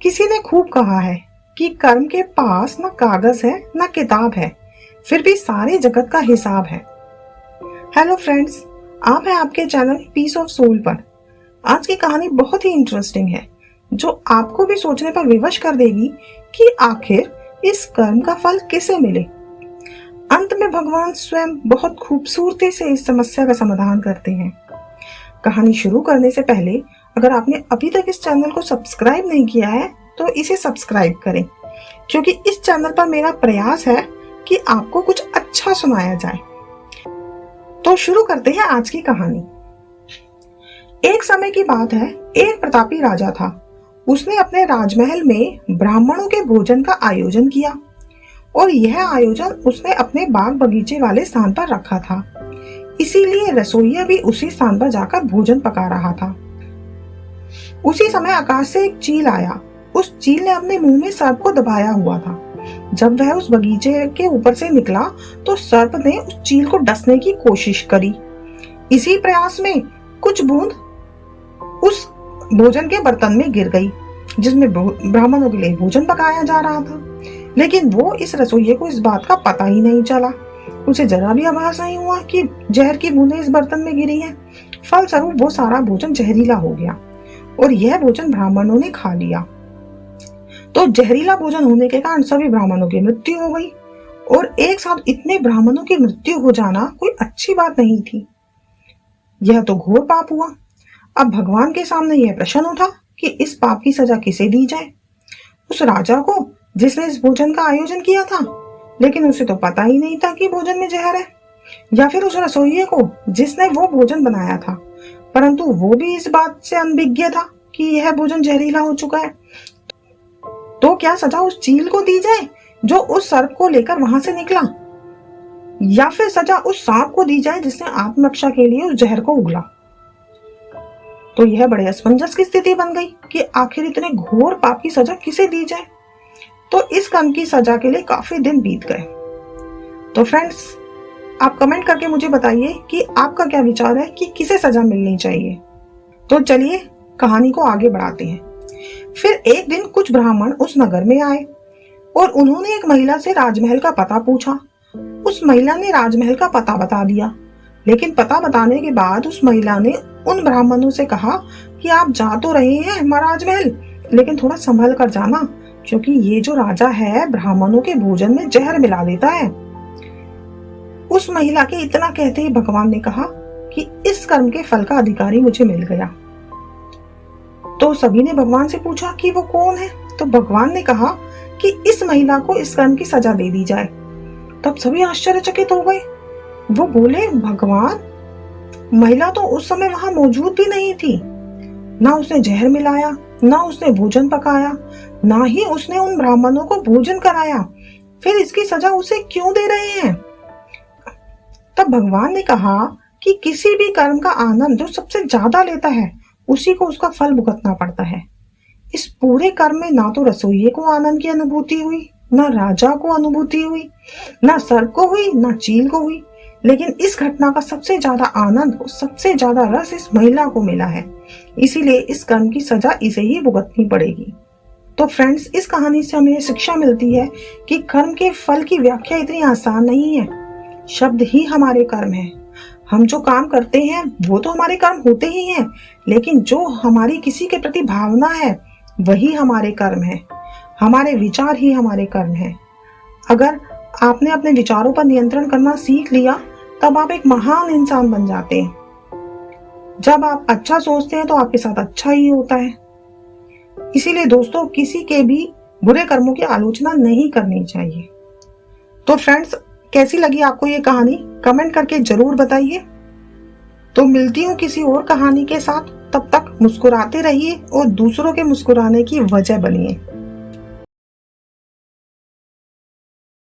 किसी ने खूब कहा है कि कर्म के पास ना कागज है ना किताब है, फिर भी सारे जगत का हिसाब है। हेलो फ्रेंड्स, आप हैं आपके चैनल पीस ऑफ सोल पर। आज की कहानी बहुत ही इंटरेस्टिंग है, जो आपको भी सोचने पर विवश कर देगी कि आखिर इस कर्म का फल किसे मिले। अंत में भगवान स्वयं बहुत खूबसूरती से इस समस्या का समाधान करते हैं। कहानी शुरू करने से पहले अगर आपने अभी तक इस चैनल को सब्सक्राइब नहीं किया है तो इसे सब्सक्राइब करें, क्योंकि इस चैनल पर मेरा प्रयास है कि आपको कुछ अच्छा सुनाया जाए। तो शुरू करते हैं आज की कहानी। एक समय की बात है, एक प्रतापी राजा था। उसने अपने राजमहल में ब्राह्मणों के भोजन का आयोजन किया और यह आयोजन उसने अपने बाग बगीचे वाले स्थान पर रखा था। इसीलिए रसोइया भी उसी स्थान पर जाकर भोजन पका रहा था। उसी समय आकाश से एक चील आया। उस चील ने अपने मुंह में सर्प को दबाया हुआ था। जब वह उस बगीचे के ऊपर से निकला तो सर्प ने उस चील को डसने की कोशिश करी। इसी प्रयास में कुछ बूंद उस भोजन के बर्तन में गिर गई, जिसमें ब्राह्मणों के लिए भोजन पकाया जा रहा था। लेकिन वो इस रसोइये को इस बात का पता ही नहीं चला। उसे जरा भी आभास नहीं हुआ कि जहर की बूंदें इस बर्तन में गिरी हैं। फलस्वरूप वो सारा भोजन जहरीला हो गया और यह भोजन ब्राह्मणों ने खा लिया। तो जहरीला भोजन होने के कारण सभी ब्राह्मणों की मृत्यु हो गई और एक साथ इतने ब्राह्मणों की मृत्यु हो जाना कोई अच्छी बात नहीं थी। यह तो घोर पाप हुआ। अब भगवान के सामने यह प्रश्न उठा कि इस पाप की सजा किसे दी जाए। उस राजा को जिसने इस भोजन का आयोजन किया था, लेकिन उसे तो पता ही नहीं था कि भोजन में जहर है, या फिर उस रसोइये को जिसने वो भोजन बनाया था, परंतु वो भी इस बात से अनभिज्ञ था कि यह भोजन जहरीला हो चुका है। तो क्या सजा उस चील को दी जाए जो उस सर्प को लेकर वहां से निकला, या फिर सजा उस सांप को दी जाए जिसने आत्मरक्षा के लिए उस जहर को उगला। तो यह बड़े असमंजस की स्थिति बन गई कि आखिर इतने घोर पाप की सजा किसे दी जाए। तो इस कर्म की सजा के लिए काफी दिन बीत गए। तो फ्रेंड्स, आप कमेंट करके मुझे बताइए कि आपका क्या विचार है कि किसे सजा मिलनी चाहिए। तो चलिए कहानी को आगे बढ़ाते हैं। फिर एक दिन कुछ ब्राह्मण उस नगर में आए और उन्होंने एक महिला से राजमहल का पता पूछा। उस महिला ने राजमहल का पता बता दिया, लेकिन पता बताने के बाद उस महिला ने उन ब्राह्मणों से कहा कि आप जा तो रहे हैं राजमहल, लेकिन थोड़ा संभल कर जाना, क्योंकि ये जो राजा है ब्राह्मणों के भोजन में जहर मिला देता है। उस महिला के इतना कहते ही भगवान ने कहा कि इस कर्म के फल का अधिकारी मुझे मिल गया। तो सभी ने भगवान से पूछा कि वो कौन है। तो भगवान ने कहा कि इस महिला को इस कर्म की सजा दे दी जाए। तब सभी आश्चर्यचकित हो गए। वो बोले, भगवान, महिला तो उस समय वहां मौजूद भी नहीं थी। ना उसने जहर मिलाया, ना उसने भोजन पकाया, ना ही उसने उन ब्राह्मणों को भोजन कराया, फिर इसकी सजा उसे क्यों दे रहे हैं। तब भगवान ने कहा कि किसी भी कर्म का आनंद जो सबसे ज्यादा लेता है उसी को उसका फल भुगतना पड़ता है। इस पूरे कर्म में ना तो रसोइये को आनंद की अनुभूति हुई, ना राजा को अनुभूति हुई, ना सर्प को हुई, ना चील को हुई, लेकिन इस घटना का सबसे ज्यादा आनंद और सबसे ज्यादा रस इस महिला को मिला है। इसीलिए इस कर्म की सजा इसे ही भुगतनी पड़ेगी। तो फ्रेंड्स, इस कहानी से हमें शिक्षा मिलती है कि कर्म के फल की व्याख्या इतनी आसान नहीं है। शब्द ही हमारे कर्म है। हम जो काम करते हैं वो तो हमारे कर्म होते ही हैं, लेकिन जो हमारी किसी के प्रति भावना है वही हमारे कर्म है। हमारे विचार ही हमारे कर्म है। अगर आपने अपने विचारों पर नियंत्रण करना सीख लिया तब आप एक महान इंसान बन जाते हैं। जब आप अच्छा सोचते हैं तो आपके साथ अच्छा ही होता है। इसीलिए दोस्तों, किसी के भी बुरे कर्मों की आलोचना नहीं करनी चाहिए। तो फ्रेंड्स, कैसी लगी आपको ये कहानी, कमेंट करके जरूर बताइए। तो मिलती हूँ किसी और कहानी के साथ। तब तक मुस्कुराते रहिए और दूसरों के मुस्कुराने की वजह बनिए।